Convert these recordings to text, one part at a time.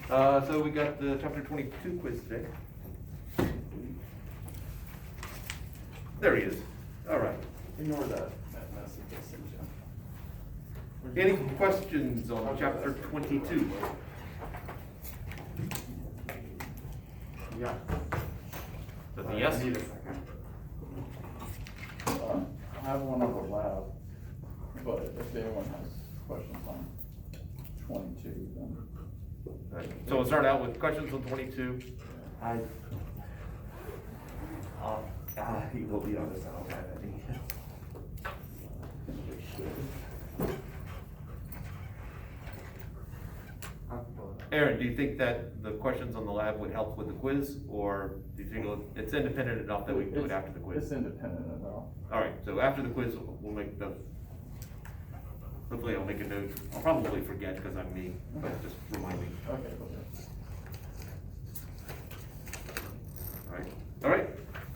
So we got the chapter 22 quiz today. There he is. All right. Ignore that message I sent you. Any questions on chapter 22? Yeah. That's a yes? I need a second. I have one on the lab, but if anyone has questions on 22, then. Right. So we'll start out with questions on 22. He will be honest, I don't have any. Aaron, do you think that the questions on the lab would help with the quiz, or do you think it's independent enough that we can do it after the quiz? It's independent enough. All right, so after the quiz, we'll make the, hopefully I'll make a note. I'll probably forget because I'm me, but just remind me. Okay. All right,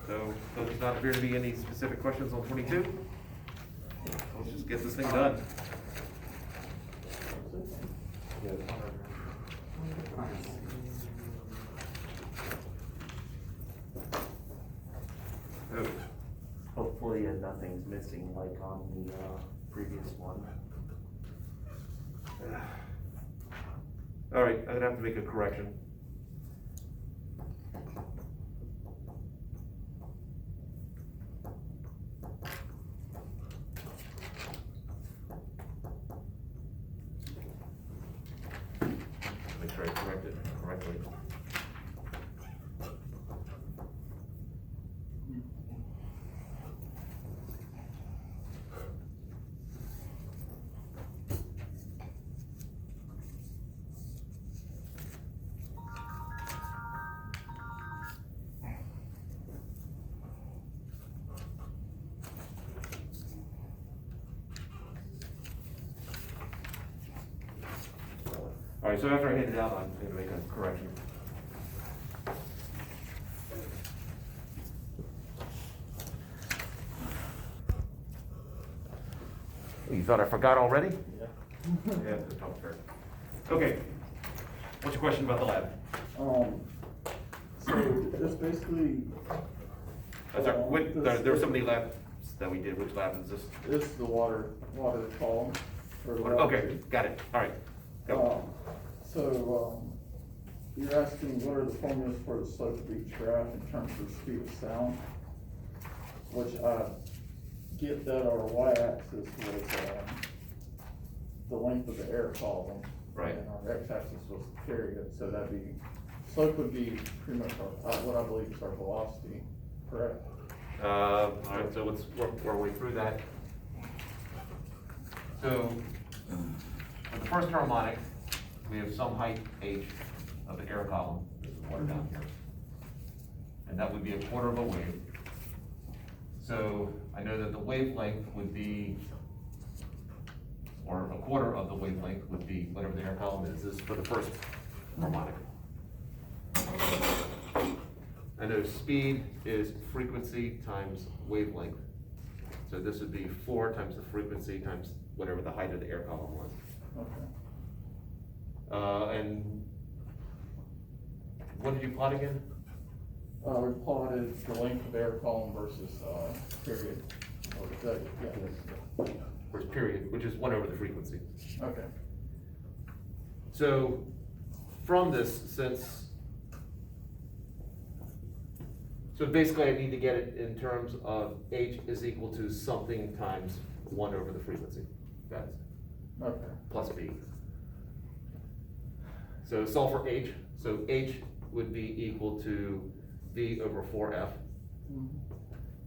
so does not appear to be any specific questions on 22. Let's just get this thing done. Oh, Hopefully nothing's missing like on the previous one. all right, I'm gonna have to make a correction. Make sure I correct it correctly. All right, so after I hand it out, I'm gonna make a correction. You thought I forgot already? Yeah. Yeah, it's a tough start. Okay, what's your question about the lab? So it's basically. There were so many labs that we did. Which lab is this? This is the water column. or the water Okay, tube. got it. All right. Go. You're asking what are the formulas for the slope of each graph in terms of speed of sound? Which I get that our y-axis was, the length of the air column. Right. And our x-axis was the period, so that'd be, slope would be pretty much what I believe is our velocity, correct? All right, so let's work our way through that. So, for the first harmonic, we have some height h of the air column. This is water down here. And that would be a quarter of a wave. So I know that the wavelength would be, or a quarter of the wavelength would be whatever the air column is. This is for the first harmonic. I know speed is frequency times wavelength. So this would be 4 times the frequency times whatever the height of the air column was. Okay. And what did you plot again? We plotted the length of air column versus, period. Or is that, yeah. Or period, which is 1 over the frequency. Okay. So from this, so basically I need to get it in terms of h is equal to something times 1 over the frequency. That's Okay. plus b. So solve for h. So h would be equal to v over 4f,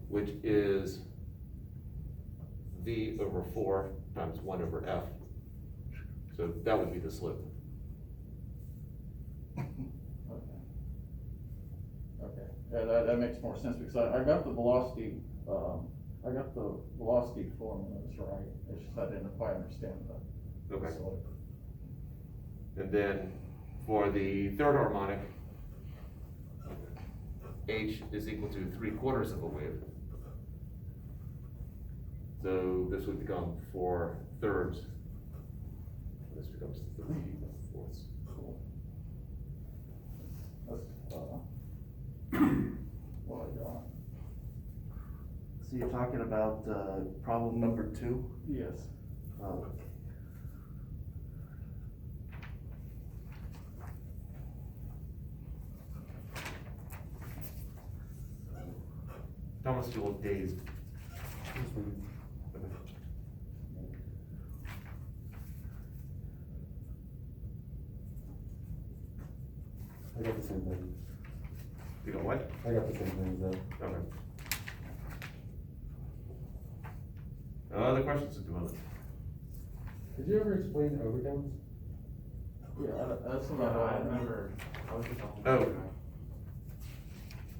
which is v over 4 times 1 over f. So that would be the slope. Okay, yeah, that makes more sense, because I got the velocity, formulas right, it's just I didn't quite understand the Okay. slope. And then for the third harmonic, h is equal to 3/4 of a wave. So this would become 4/3. This becomes 3/4. That's, what I got. So you're talking about, problem number 2? Yes. Oh, Thomas, you look dazed. I got the same thing. You know what? I got the same thing, though. Okay. Other questions, Mr. Willis? Did you ever explain overtones? Yeah, that's Yeah, what I I remember, I was just talking Oh. about it.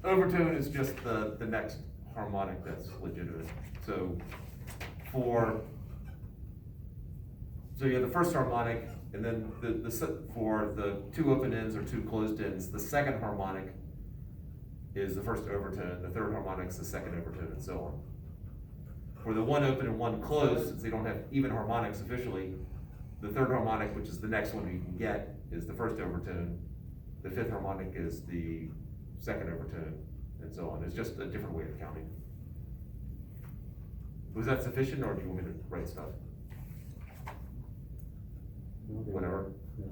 Overtone is just the next harmonic that's legitimate. So so you have the first harmonic, and then for the 2 open ends or 2 closed ends, the second harmonic is the first overtone, the third harmonic is the second overtone, and so on. For the 1 open and 1 closed, since they don't have even harmonics officially, the third harmonic, which is the next one you can get, is the first overtone. The 5th harmonic is the second overtone, and so on. It's just a different way of counting. Was that sufficient, or do you want me to write stuff? Whatever. Yeah.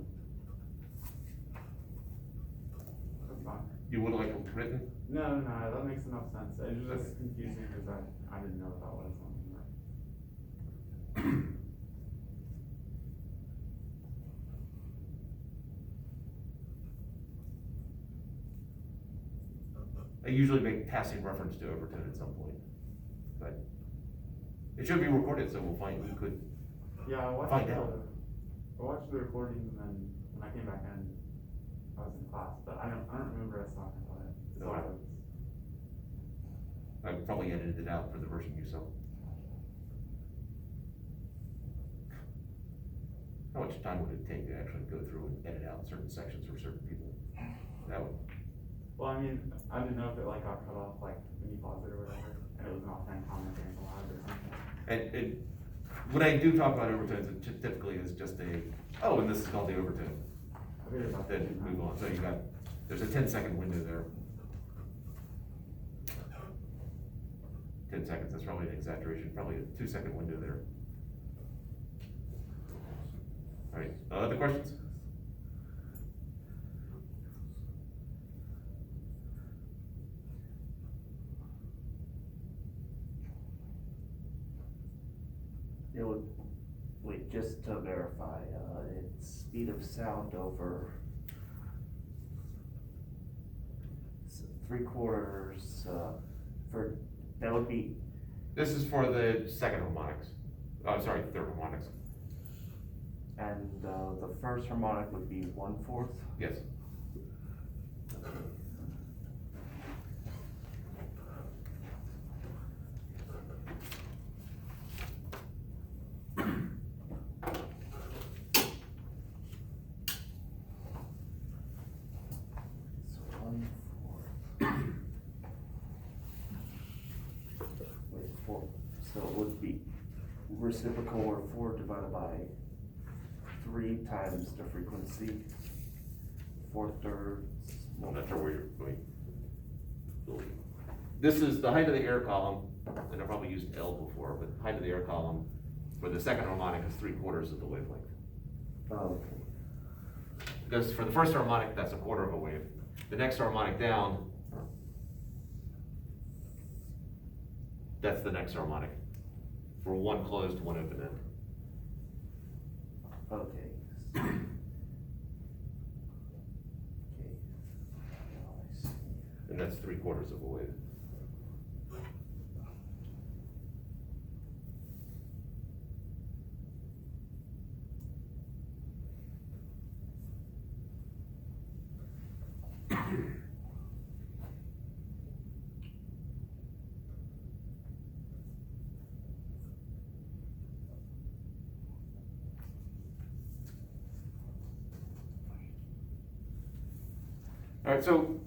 That's fine. You would like it written? No, that makes enough sense. It was just confusing because I didn't know about what I was talking about. I usually make passing reference to overtone at some point, but it should be recorded, so we'll find, we could, Yeah, I Find out. I watched the recording and then when I came back in, I was in class, but I don't remember us talking about it. So Okay. I probably edited it out for the version you saw. How much time would it take to actually go through and edit out certain sections for certain people? That would, Well, I mean, I didn't know if it like got cut off like when you paused it or whatever, and it was an offhand comment being allowed or something. and when I do talk about overtones, it typically is just oh, and this is called the overtone. I figured about that. Then move on, so there's a 10-second window there. 10 seconds, that's probably an exaggeration, probably a 2-second window there. All right, other questions? it would, wait, just to verify, it's speed of sound over 3/4, for, that would be, This is for the second harmonics. Oh, sorry, third harmonics. and, the first harmonic would be 1/4? Yes. So 1/4. Wait, 4, so it would be reciprocal or 4 divided by 3 times the frequency, 4/3. I'm not sure where you're going. This is the height of the air column, and I probably used L before, but height of the air column for the second harmonic is 3/4 of the wavelength. Oh, okay. Because for the first harmonic, that's 1/4 of a wave. The next harmonic down, that's the next harmonic. For 1 closed, 1 open end. Okay. Okay. Now I see. And that's 3/4 of a wave. All right, so,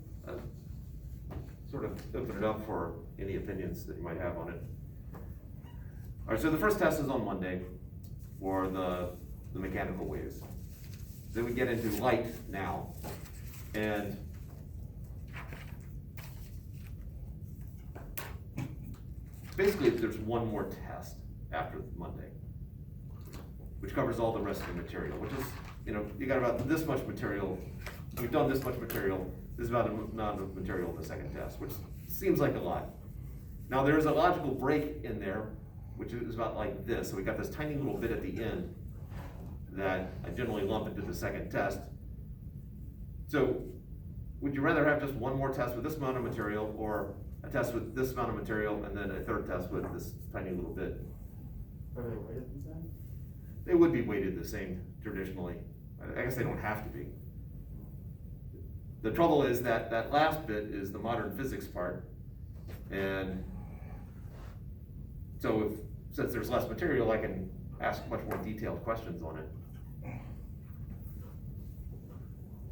sort of open it up for any opinions that you might have on it. All right, so the first test is on Monday for the mechanical waves. Then we get into light now, and basically, there's one more test after Monday, which covers all the rest of the material, which is, you got about this much material, we've done this much material, this is about the amount of material in the second test, which seems like a lot. Now, there's a logical break in there, which is about like this, so we got this tiny little bit at the end that I generally lump into the second test. So, would you rather have just one more test with this amount of material, or a test with this amount of material, and then a third test with this tiny little bit? Are they weighted the same? They would be weighted the same traditionally. I guess they don't have to be. The trouble is that that last bit is the modern physics part, and so since there's less material, I can ask much more detailed questions on it.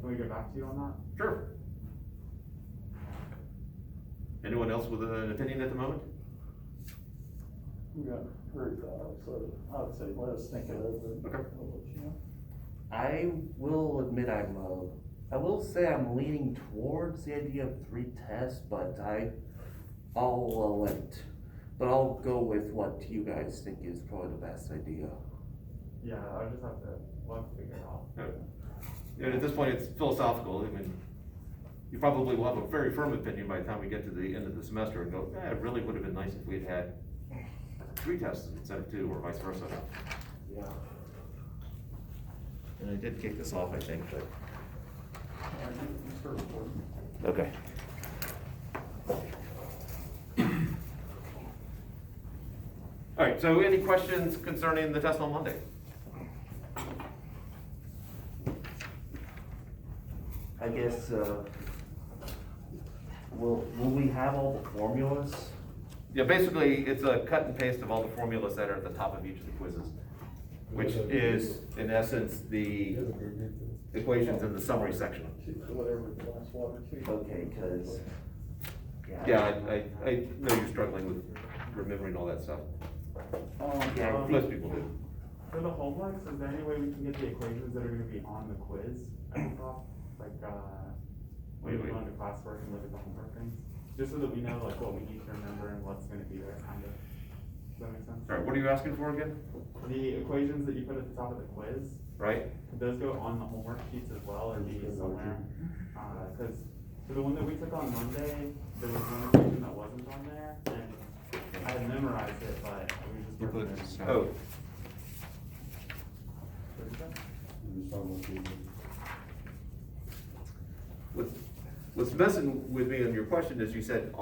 Can we get back to you on that? Sure. Anyone else with an opinion at the moment? We got heard that, so I would say let us think it over. Okay. We'll let you know. I will admit I will say I'm leaning towards the idea of 3 tests, but I'll go with what you guys think is probably the best idea. Yeah, I'll just have to, we'll have to figure it out. And at this point, it's philosophical. I mean, you probably will have a very firm opinion by the time we get to the end of the semester and go, it really would have been nice if we'd had 3 tests instead of 2, or vice versa. Yeah. And I did kick this off, I think, but. All right, you can start recording. Okay. All right, so any questions concerning the test on Monday? I guess, will we have all the formulas? Yeah, basically, it's a cut and paste of all the formulas that are at the top of each of the quizzes, which is, in essence, the equations in the summary section. Whatever glass water too. Okay, cause. Yeah, I know you're struggling with remembering all that stuff. Yeah, I Most think, people do. For the homeworks, is there any way we can get the equations that are gonna be on the quiz at the top? Like, when we go into classwork and look at the homework things? Just so that we know like what we need to remember and what's gonna be there, kind of. Does that make sense? All right, what are you asking for again? The equations that you put at the top of the quiz, Right? could those go on the homework sheets as well, or be somewhere? Cause for the one that we took on Monday, there was one equation that wasn't on there, and I had memorized it, but we just You weren't. put- there. Oh, What is that? what's messing with me on your question is you said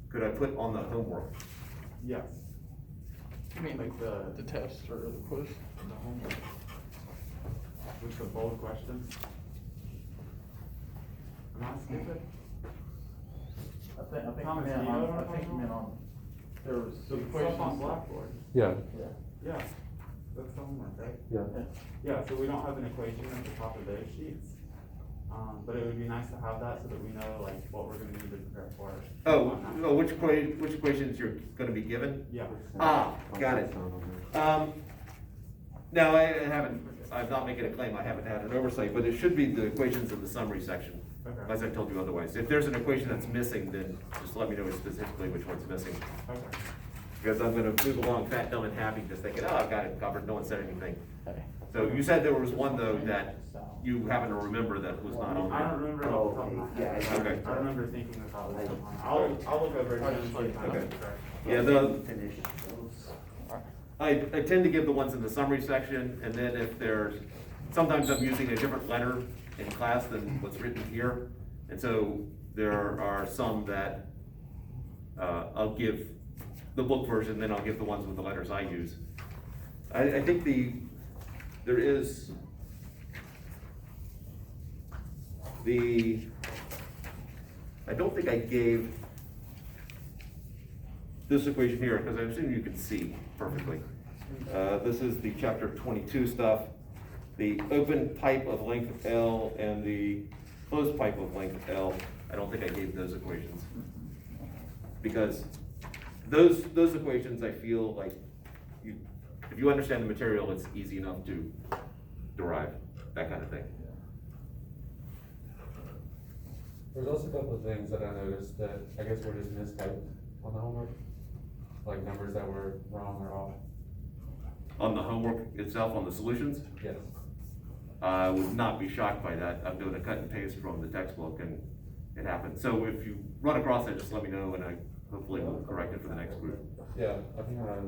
could I put on the homework? Yes, You mean like the test or the quiz? homework. With the bold questions. Am I stupid? I think Thomas, you meant do you know on, what I I'm think you talking meant about? on, there was The equations. stuff on Blackboard. Yeah, Yeah. Yeah, that's the homework, right? yeah. Yeah, so we don't have an equation at the top of those sheets. But it would be nice to have that so that we know like what we're gonna need to prepare for. Which equations you're gonna be given? Yeah. Ah, got it. No, I'm not making a claim, I haven't had an oversight, but it should be the equations in the summary section, Okay. unless I told you otherwise. If there's an equation that's missing, then just let me know specifically which one's missing. Okay. Because I'm gonna move along fat, dumb, and happy, just thinking, I've got it covered, no one said anything. Okay. So you said there was one though that you happen to remember that was not on I don't there. remember it off the top of my head. Okay, okay. I remember thinking that that was on. I'll look over it again and see if I'm Okay. correct. Yeah, Finish those. I tend to give the ones in the summary section, and then if sometimes I'm using a different letter in class than what's written here. And so there are some that, I'll give the book version, then I'll give the ones with the letters I use. I think there is I don't think I gave this equation here, because I assume you can see perfectly. This is the chapter 22 stuff. The open pipe of length L and the closed pipe of length L, I don't think I gave those equations. Because those equations, I feel like, if you understand the material, it's easy enough to derive, that kind of thing. There's also a couple of things that I noticed that I guess were just mistyped on the homework. like numbers that were wrong or off? On the homework itself, on the solutions, Yes. I would not be shocked by that. I'm doing a cut and paste from the textbook and it happened. So if you run across it, just let me know and I hopefully will correct it for the next group. Yeah, I think I have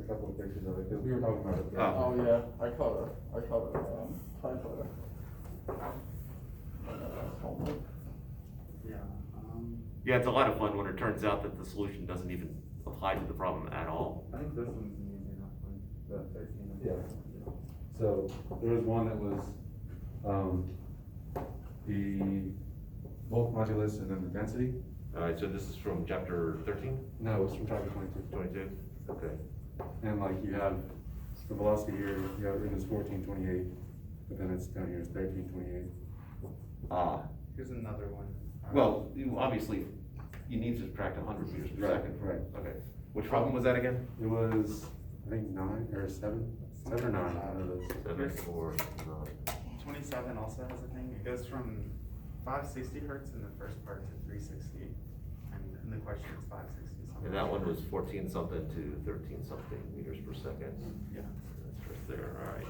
a couple of pictures of it, because we were talking about it. Oh. Oh, yeah, I caught a typo. Homework. Yeah, Yeah, it's a lot of fun when it turns out that the solution doesn't even apply to the problem at all. I think this one's an easy enough one, the 13. Yeah. So, there was one that was, the bulk modulus and then the density. Alright, so this is from chapter 13, No, it's from chapter 22. 22? Okay. And like you have the velocity here, you have it is 1428, but then it's down here, it's 1328. Ah, Here's another one. well, you obviously, you need to subtract 100 meters per Right, second. right. Okay. Which problem was that again? It was, I think 9 or 7 or 9, one of those. 7, 4, 9. 27 also has a thing, it goes from 560 hertz in the first part to 360, and in the question it's 560 something. And that one was 14 something to 13 something meters per second. Yeah. That's right there, alright.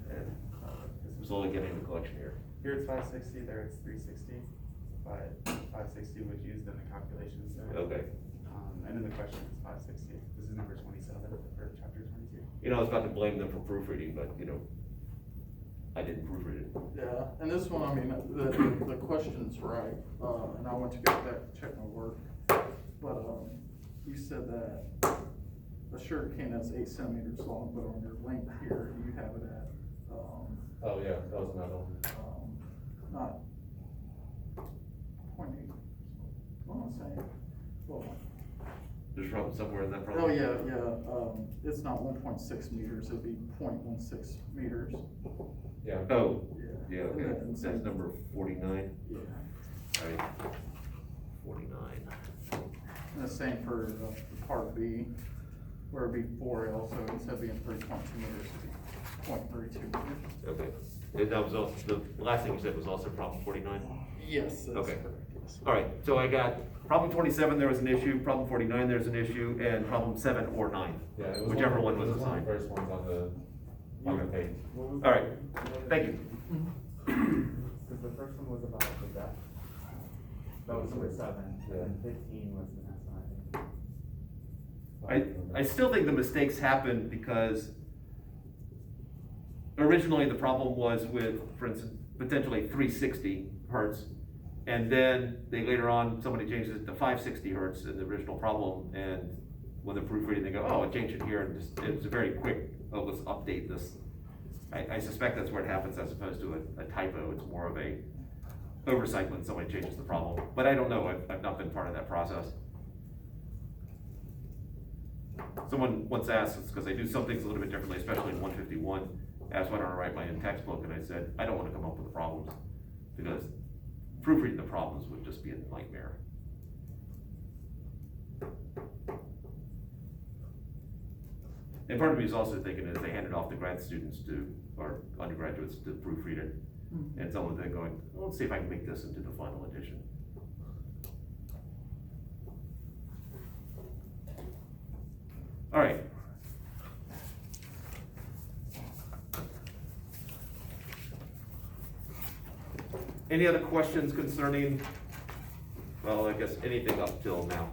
And I'm slowly getting the collection here. Here it's 560, there it's 360, but 560 was used in the calculations there. Okay. And in the question it's 560, this is number 27 for chapter 22. You know, I was about to blame them for proofreading, but you know, I didn't proofread it. Yeah, and this one, I mean, the question's right, and I went to go back to check my work, but, you said that a sugar cane that's 8 centimeters long, but on your length here, you have it at, Oh, yeah, that was another one. not 0.8, what am I saying? Well, There's probably somewhere in that oh, problem. yeah, it's not 1.6 meters, it'd be 0.16 meters. Yeah. Oh, Yeah. yeah, okay, And that's then- number 49, Yeah, alright. 49. and the same for part B, where it'd be 4L, so instead of being 3.2 meters, it'd be 0.32 meters. Okay, and that was also, the last thing you said was also problem 49? Yes, that's Okay. correct, yes. Alright, so I got problem 27, there was an issue, problem 49, there's an issue, and problem 7 or 9. Yeah, it was Whichever one it was one of assigned. the first ones on the page. What was Alright, the- thank you. Because the first one was about the death. That was number 7, Yeah. and 15 was the next one, I think. I still think the mistakes happened because originally the problem was with, for instance, potentially 360 hertz. And then they later on, somebody changes it to 560 hertz in the original problem. And when they're proofreading, they go, oh, it changed it here. And just, it's a very quick, oh, let's update this. I suspect that's where it happens as opposed to a typo. It's more of a oversight when somebody changes the problem. But I don't know, I've not been part of that process. Someone once asked, it's because I do some things a little bit differently, especially in 151, asked why don't I write my own textbook, and I said, I don't want to come up with the problems, because proofreading the problems would just be a nightmare. And part of me is also thinking as they hand it off to grad students to, or undergraduates to proofread it, and someone then going, well, let's see if I can make this into the final edition. All right. Any other questions concerning, well, I guess anything up till now?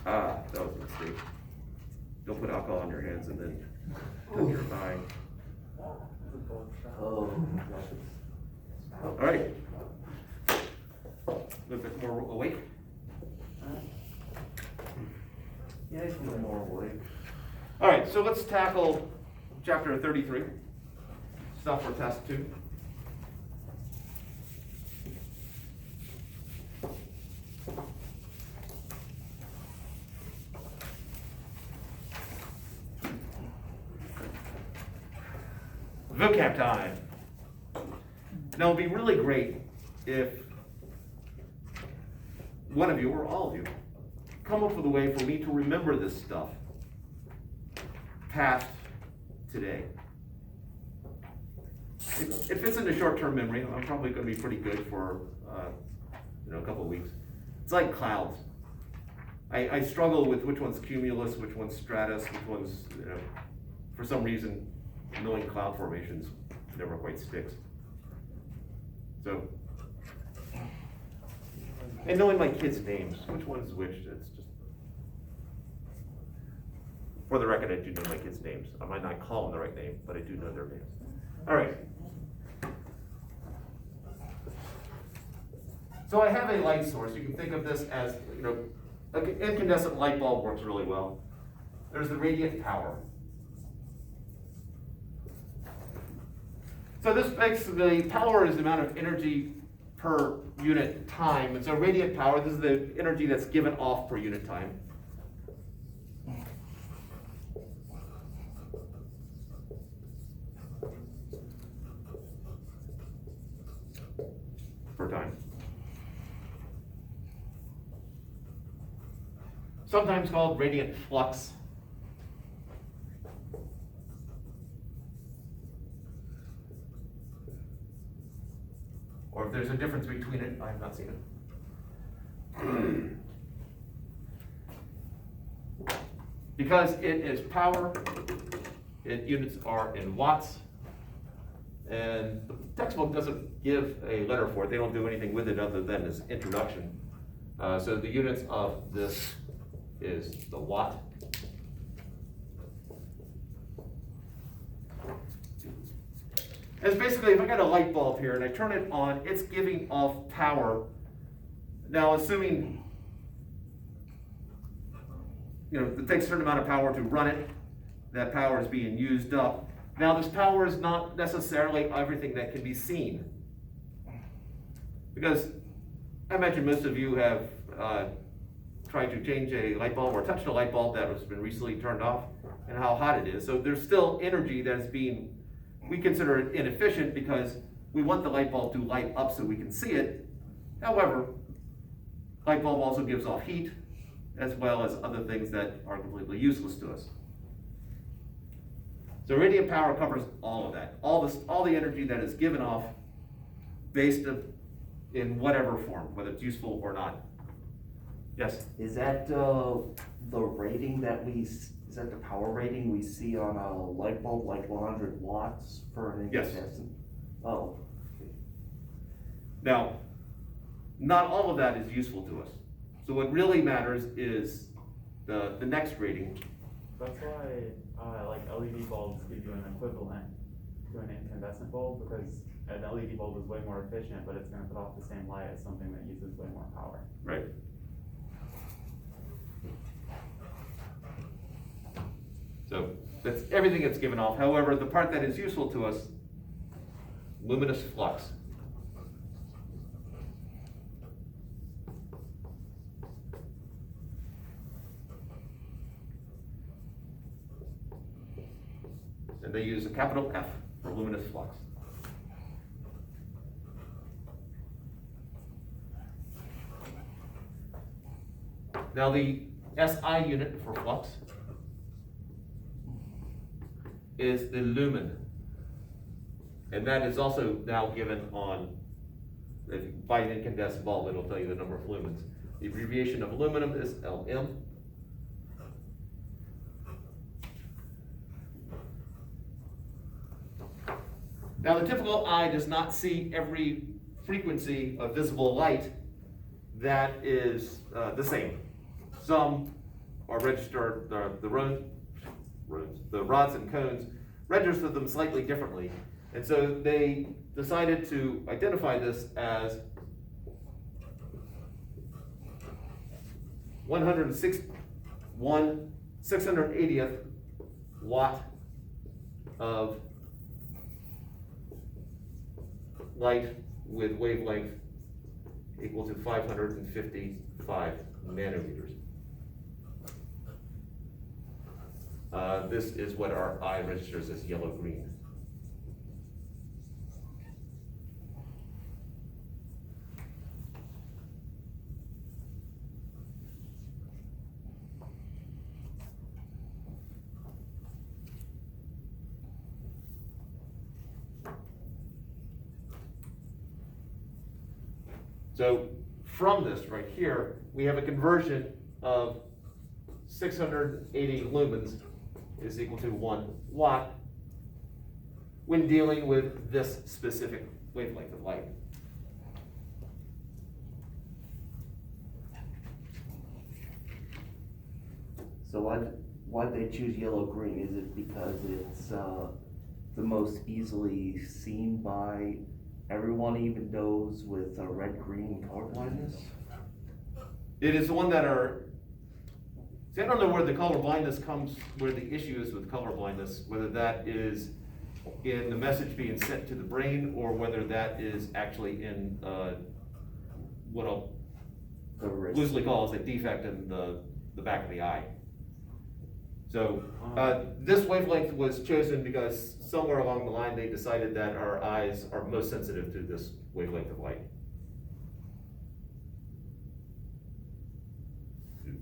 Ah, that was a mistake. Don't put alcohol on your hands and then touch your eye. Oh. All right. A little bit more awake. Yeah, I feel more awake. All right, so let's tackle chapter 33, stuff for test 2. Vocab time. Now, it'd be really great if one of you, or all of you, come up with a way for me to remember this stuff. passed today. It fits into short-term memory. I'm probably gonna be pretty good for, a couple of weeks. It's like clouds. I struggle with which one's cumulus, which one's stratus, which one's, for some reason, knowing cloud formations never quite sticks. So, and knowing my kids' names, which one is which, it's just. For the record, I do know my kids' names. I might not call them the right name, but I do know their names. All right. So I have a light source. You can think of this as, like an incandescent light bulb works really well. There's the radiant power. So this basically, power is the amount of energy per unit time. And so radiant power, this is the energy that's given off per unit time. Per time. Sometimes called radiant flux. Or if there's a difference between it, I have not seen it. Because it is power, units are in watts, and the textbook doesn't give a letter for it. They don't do anything with it other than its introduction. So the units of this is the watt. It's basically, if I got a light bulb here and I turn it on, it's giving off power. Now, assuming, it takes a certain amount of power to run it, that power is being used up. Now, this power is not necessarily everything that can be seen. Because I imagine most of you have tried to change a light bulb or touched a light bulb that has been recently turned off and how hot it is. So there's still energy that's being, we consider it inefficient because we want the light bulb to light up so we can see it. However, light bulb also gives off heat as well as other things that are completely useless to us. So radiant power covers all of that, all the energy that is given off based in whatever form, whether it's useful or not. Yes? Is that the rating that is that the power rating we see on a light bulb, like 100 watts for an Yes. incandescent? Oh. Now, not all of that is useful to us. So what really matters is the next rating. That's why, like LED bulbs give you an equivalent to an incandescent bulb, because an LED bulb is way more efficient, but it's gonna put off the same light as something that uses way more power. Right. So that's everything that's given off. However, the part that is useful to us, luminous flux. And they use a capital F for luminous flux. Now the SI unit for flux is the lumen. And that is also now given on, by an incandescent bulb, it'll tell you the number of lumens. The abbreviation of aluminum is LM. Now the typical eye does not see every frequency of visible light that is the same. Some are registered, the rods and cones register them slightly differently. And so they decided to identify this as 680th watt of light with wavelength equal to 555 nanometers. This is what our eye registers as yellow-green. So from this right here, we have a conversion of 680 lumens is equal to 1 watt when dealing with this specific wavelength of light. So why'd they choose yellow-green? Is it because it's, the most easily seen by everyone, even those with red-green colorblindness? It is the one that are, see, I don't know where the color blindness comes, where the issue is with color blindness, whether that is in the message being sent to the brain, or whether that is actually in, what I'll The risk. loosely call as a defect in the back of the eye. So, this wavelength was chosen because somewhere along the line, they decided that our eyes are most sensitive to this wavelength of light.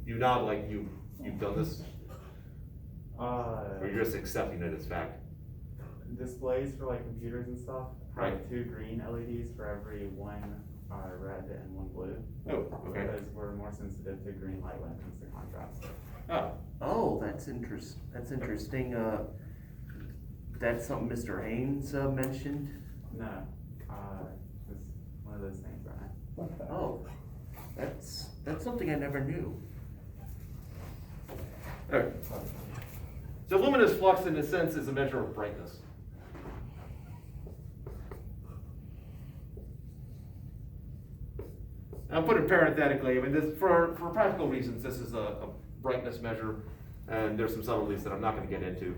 You nod like you've done this, or you're just accepting it as fact. Displays for like computers and stuff Right. have 2 green LEDs for every 1 red and 1 blue. Oh, okay. Because we're more sensitive to green light when it comes to contrast. Oh, Oh, that's interesting. That's something Mr. Haynes mentioned. No, it's one of those things, right? Oh, that's something I never knew. alright. So luminous flux in a sense is a measure of brightness. I'll put it parenthetically, I mean, this, for practical reasons, this is a brightness measure, and there's some subtleties that I'm not gonna get into.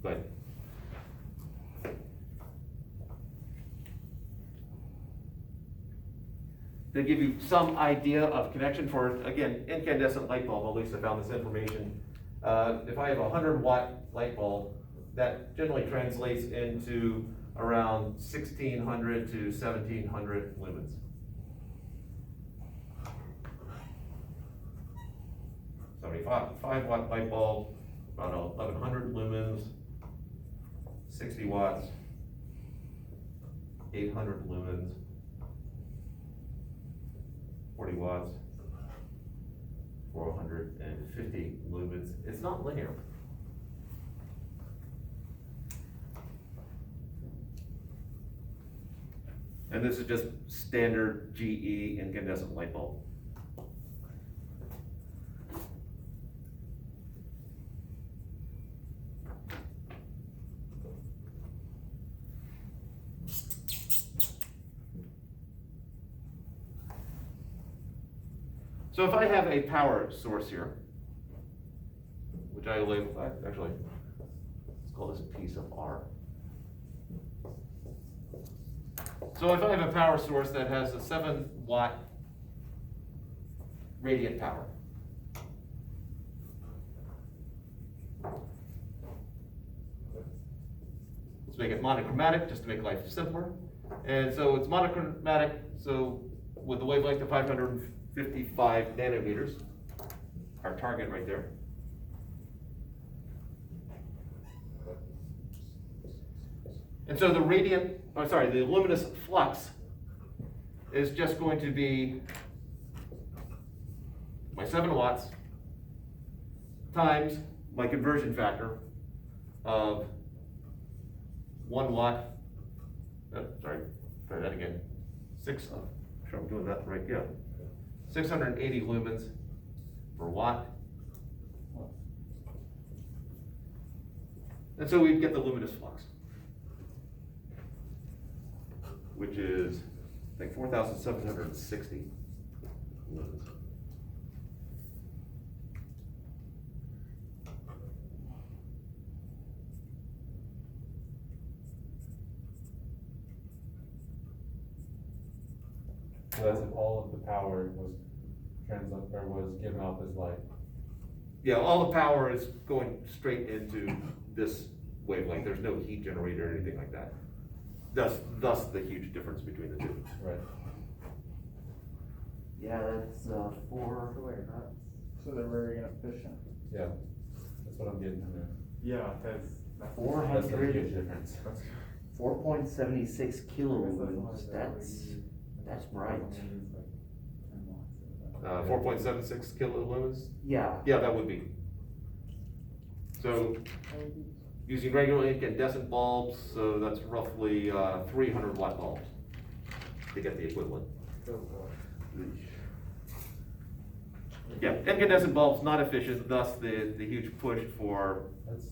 But. To give you some idea of connection for, again, incandescent light bulb, at least I found this information. If I have a 100-watt light bulb, that generally translates into around 1,600 to 1,700 lumens. So a 5-watt light bulb, about 1,100 lumens, 60 watts, 800 lumens, 40 watts, 450 lumens. It's not linear. And this is just standard GE incandescent light bulb. So if I have a power source here, which I label, actually, let's call this a piece of R. So if I have a power source that has a 7-watt radiant power, let's make it monochromatic just to make life simpler. And so it's monochromatic, so with the wavelength of 555 nanometers, our target right there. And so the the luminous flux is just going to be my 7 watts times my conversion factor of 1 watt, try that again, sure I'm doing that right, yeah. 680 lumens per watt. And so we get the luminous flux, which is, I think, 4,760 lumens. So that's if all of the power was was given off as light. Yeah, all the power is going straight into this wavelength. There's no heat generator or anything like that. Thus the huge difference between the two. Right. Yeah, that's four. So they're very inefficient. Yeah, that's what I'm getting from there. Yeah, because that's. Four That's a hundred. huge difference. 4.76 kilolumens, that's bright. 4.76 kilolumens? Yeah, Yeah, that would be. So, using regular incandescent bulbs, so that's roughly 300 watt bulbs to get the equivalent. Yeah, incandescent bulbs not efficient, thus the huge push for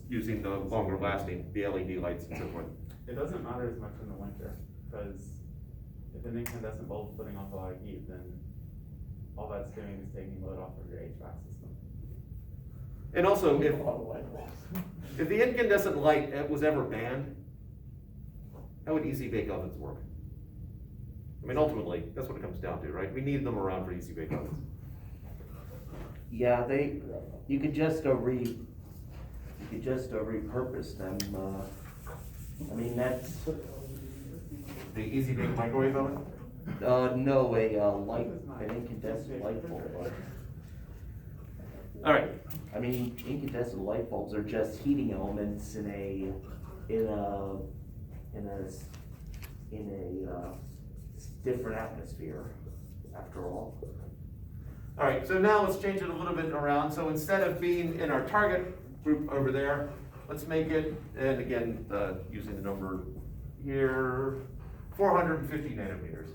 using the longer lasting, the LED lights and so forth. It doesn't matter as much in the winter, because if an incandescent bulb's putting off a lot of heat, then all that's doing is taking load off of your HVAC system. And also, A lot of light bulbs. if the incandescent light was ever banned, how would easy bake ovens work? I mean, ultimately, that's what it comes down to, right? We need them around for easy bake ovens. yeah, you could just repurpose them, I mean, that's, The easy bake microwave oven? no, an incandescent light bulb. All right, I mean, incandescent light bulbs are just heating elements in a different atmosphere, after all. all right, so now let's change it a little bit around. So instead of being in our target group over there, let's make it, and again, using the number here, 450 nanometers.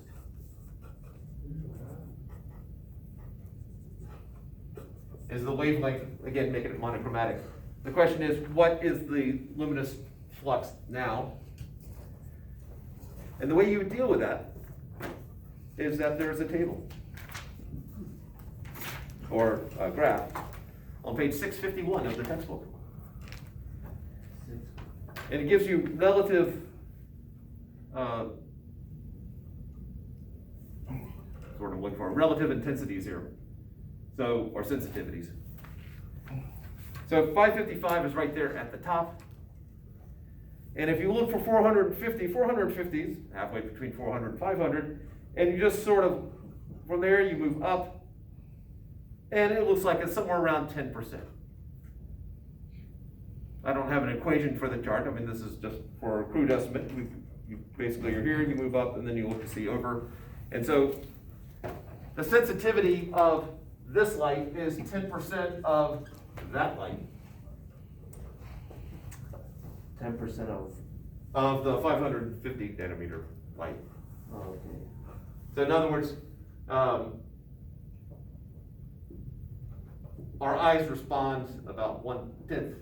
Is the wavelength, again, making it monochromatic. The question is, what is the luminous flux now? And the way you would deal with that is that there's a table or a graph on page 651 of the textbook. And it gives you relative, sort of looking for relative intensities here. So, or sensitivities. So 555 is right there at the top. And if you look for 450, 450 is halfway between 400 and 500, and you just sort of, from there you move up, and it looks like it's somewhere around 10%. I don't have an equation for the chart. I mean, this is just for a crude estimate. You basically are here, you move up, and then you look to see over. And so the sensitivity of this light is 10% of that light. 10% Of the 550 nanometer light. oh, okay. So in other words, our eyes respond about 1/10